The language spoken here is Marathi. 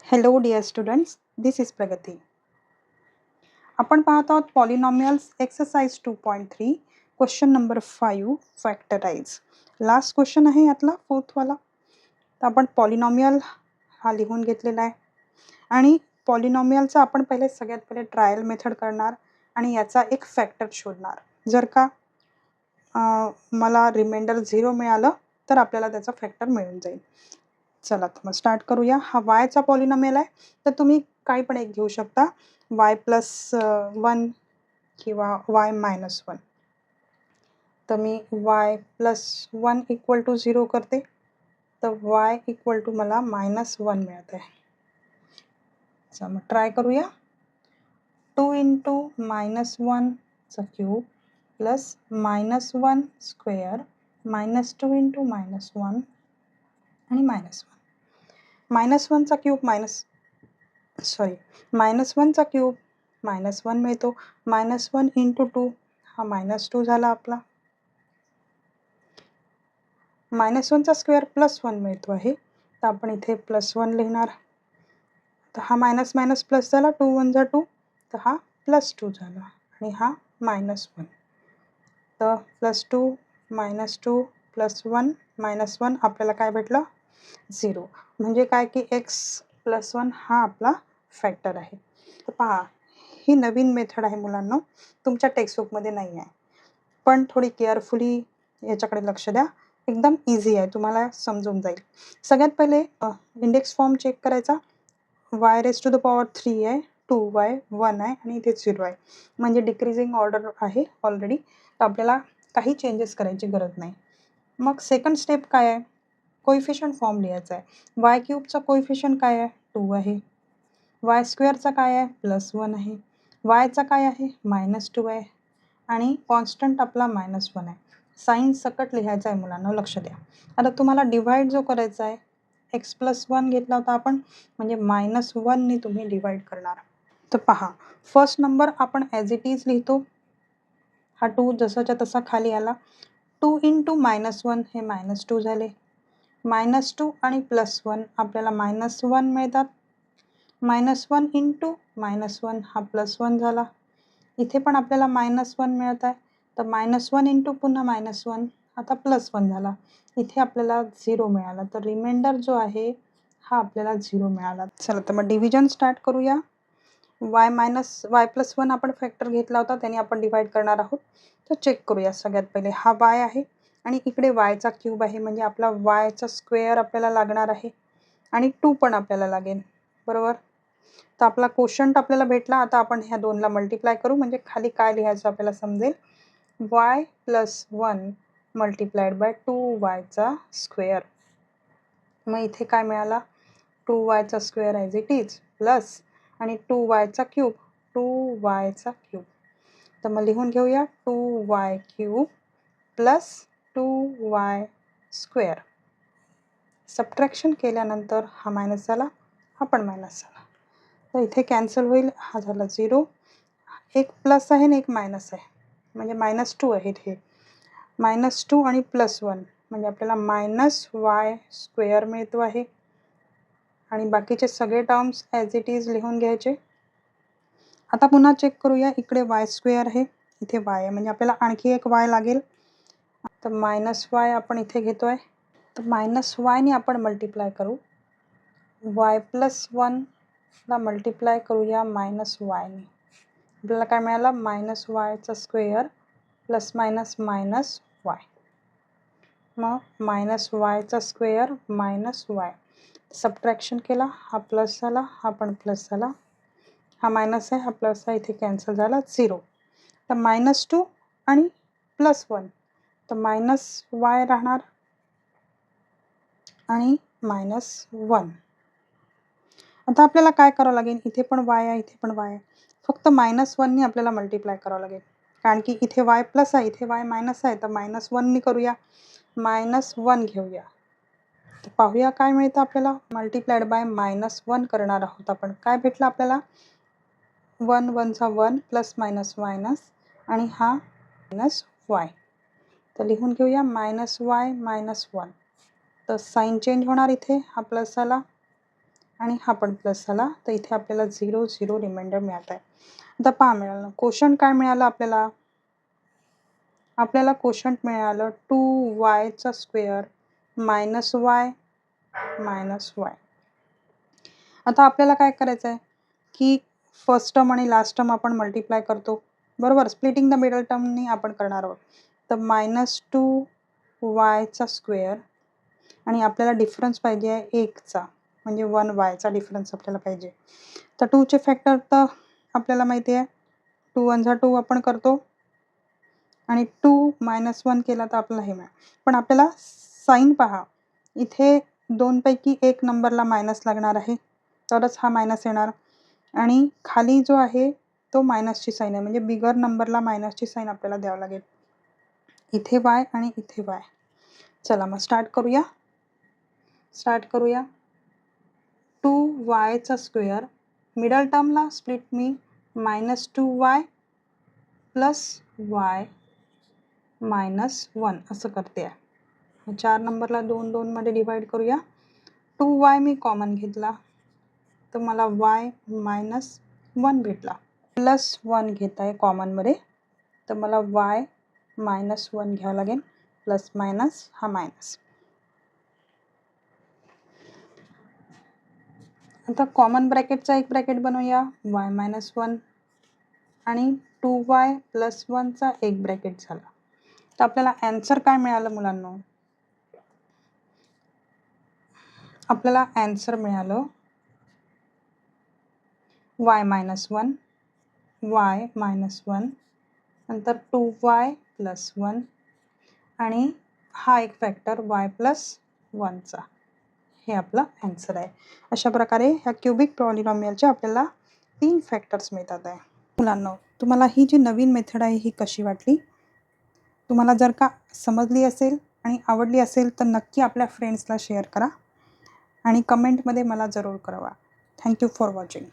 Hello dear students, this is Pragati. आपण पाहत आहोत polynomials exercise 2.3 question number 5 factorise. Last question आहे यातला फोर्थ वाला. तर आपण पॉलिनॉमियल हा लिहून घेतलेला आहे आणि पॉलिनॉमियलचा आपण सगळ्यात पहिले ट्रायल मेथड करणार आणि याचा एक फॅक्टर शोधणार. जर का मला रिमाइंडर 0 मिळालं तर आपल्याला त्याचा फॅक्टर मिळून जाईल. चला तर मग स्टार्ट करूया. हा वायचा पॉलिनॉमियल आहे, तर तुम्ही काही पण एक घेऊ शकता, y+1 किंवा y-1. तर मी y+1 = 0 करते, तर y = मला -1 मिळत आहे. चला मग ट्राय करूया. 2 × -1चा क्यूब प्लस -1 स्क्वेअर -2 × -1 आणि -1. -1चा क्यूब -1चा क्यूब -1 मिळतो. -1 × 2 हा -2 झाला आपला. -1चा स्क्वेअर +1 मिळतो आहे, तर आपण इथे +1 लिहिणार. तर हा मायनस प्लस झाला, 2 × 1 = 2, तर हा +2 झाला आणि हा -1. तर +2 -2 +1 -1 आपल्याला काय भेटलं? 0. म्हणजे काय की x+1 हा आपला फॅक्टर आहे. तर पहा, ही नवीन मेथड आहे मुलांनो, तुमच्या टेक्स्टबुकमध्ये नाही आहे, पण थोडी केअरफुली याच्याकडे लक्ष द्या. एकदम इझी आहे, तुम्हाला समजून जाईल. सगळ्यात पहिले इंडेक्स फॉर्म चेक करायचा. y⁻³ आहे, 2y 1 आहे आणि इथे 0 आहे, म्हणजे डिक्रीजिंग ऑर्डर आहे ऑलरेडी, तर आपल्याला काही चेंजेस करायची गरज नाही. मग सेकंड स्टेप काय आहे? कोइफिशियंट फॉर्म लिहायचा आहे. y³ कोइफिशियंट काय आहे? 2 आहे. y² काय आहे? +1 आहे. yचा काय आहे? -2 आहे आणि कॉन्स्टंट आपला -1 आहे. साइन सकट लिहायचा आहे मुलांना, लक्ष द्या. आता तुम्हाला डिवाइड जो करायचा आहे, x+1 घेतला होता आपण, म्हणजे -1 ने तुम्ही डिवाइड करणार. तर पहा, फर्स्ट नंबर आपण ॲज इट इज लिहितो. हा 2 जसाच्या तसा खाली आला. 2 × -1 हे -2 झाले. -2 आणि +1 आपल्याला -1 मिळतात. -1 × -1 हा +1 झाला. इथे पण आपल्याला -1 मिळत आहे, तर -1 × पुन्हा -1 आता +1 झाला. इथे आपल्याला 0 मिळाला, तर रिमाइंडर जो आहे हा आपल्याला 0 मिळाला. चला तर मग डिव्हिजन स्टार्ट करूया. y+1 आपण फॅक्टर घेतला होता, त्याने आपण डिवाइड करणार आहोत. तर चेक करूया. सगळ्यात पहिले हा y आहे आणि इकडे yचा क्यूब आहे, म्हणजे आपला yचा स्क्वेअर आपल्याला लागणार आहे आणि 2 पण आपल्याला लागेल, बरोबर. तर आपला कोशंट आपल्याला भेटला. आता आपण ह्या 2ला मल्टिप्लाय करू, म्हणजे खाली काय लिहायचं आपल्याला समजेल. y+1 × 2yचा square. मग इथे काय मिळाला? 2yचा square as it is plus आणि 2yचा क्यूब, 2yचा क्यूब. तर मग लिहून घेऊया, 2y³ plus 2y square. Subtraction केल्यानंतर हा मायनस झाला, हा पण मायनस झाला, तर इथे कॅन्सल होईल. हा झाला 0. एक प्लस आहे आणि एक मायनस आहे, म्हणजे -2 आहेत हे. -2 आणि +1 म्हणजे आपल्याला -y² मिळतो आहे आणि बाकीचे सगळे टर्म्स ॲज इट इज लिहून घ्यायचे. आता पुन्हा चेक करूया. इकडे y² आहे, इथे y आहे, म्हणजे आपल्याला आणखी एक y लागेल. तर -y आपण इथे घेतो आहे, तर -y ने आपण मल्टिप्लाय करू. y+1ला मल्टिप्लाय करूया -y ने. आपल्याला काय मिळालं? -yचा स्क्वेअर प्लस मायनस y. मग -yचा स्क्वेअर -y. सबट्रॅक्शन केला, हा प्लस झाला, हा पण प्लस झाला, हा मायनस आहे, हा प्लस आहे, इथे कॅन्सल झाला, 0. तर -2 आणि +1, तर -y राहणार आणि -1. आता आपल्याला काय करावं लागेल? इथे पण y आहे, इथे पण y आहे, फक्त -1 ने आपल्याला मल्टिप्लाय करावं लागेल, कारण की इथे y प्लस आहे, इथे y मायनस आहे, तर -1 ने करूया. -1 घेऊया, तर पाहूया काय मिळतं आपल्याला. मल्टिप्लाइड बाय -1 करणार आहोत आपण. काय भेटलं आपल्याला? 1 1 चा 1 प्लस मायनस मायनस आणि हा -y. तर लिहून घेऊया -y -1. तर साइन चेंज होणार, इथे हा प्लस झाला, आणि हा पण प्लस झाला, तर इथे आपल्याला 0 0 रिमाइंडर मिळत आहे. आता पहा मिळालं कोशंट काय मिळालं आपल्याला. आपल्याला कोशंट मिळालं 2y² minus y minus Y. आता आपल्याला काय करायचं आहे की फर्स्ट टर्म आणि लास्ट टर्म आपण मल्टिप्लाय करतो, बरोबर. स्प्लिटिंग द मिडल टर्मनी आपण करणार आहोत. तर -2y² आणि आपल्याला डिफरन्स पाहिजे आहे 1चा, म्हणजे 1y डिफरन्स आपल्याला पाहिजे. तर 2चे फॅक्टर तर आपल्याला माहिती आहे, 2 1 2 आपण करतो आणि 2 -1 केला तर आपल्याला हे मिळेल. पण आपल्याला साईन पहा, इथे 2 पैकी 1 नंबरला मायनस लागणार आहे, तरच हा मायनस येणार. आणि खाली जो आहे तो मायनसची साईन आहे, म्हणजे बिगर नंबरला मायनसची साईन आपल्याला द्यावं लागेल. इथे y आणि इथे y. चला मग स्टार्ट करूया. 2y² मिडल टर्मला स्प्लिट मी -2y प्लस y -1 असं करते आहे. 4 नंबरला 2 2 मध्ये डिवाइड करूया. 2y मी कॉमन घेतला, तर मला y -1 भेटला. +1 घेत आहे कॉमनमध्ये, तर मला y -1 घ्यावं लागेल. प्लस मायनस हा मायनस. आता कॉमन ब्रॅकेटचा एक ब्रॅकेट बनवूया, y -1 आणि 2y + 1चा एक ब्रॅकेट झाला. तर आपल्याला ॲन्सर काय मिळालं मुलांनो. आपल्याला ॲन्सर मिळालं y -1 y -1 नंतर 2y + 1 आणि हा एक फॅक्टर y + 1चा. हे आपलं ॲन्सर आहे. अशा प्रकारे ह्या क्युबिक पॉलिनॉमियलचे आपल्याला 3 फॅक्टर्स मिळतात आहे. मुलांनो, तुम्हाला ही जी नवीन मेथड आहे ही कशी वाटली. तुम्हाला जर का समजली असेल आणि आवडली असेल तर नक्की आपल्या फ्रेंड्सला शेअर करा आणि कमेंटमध्ये मला जरूर कळवा. Thank you for watching.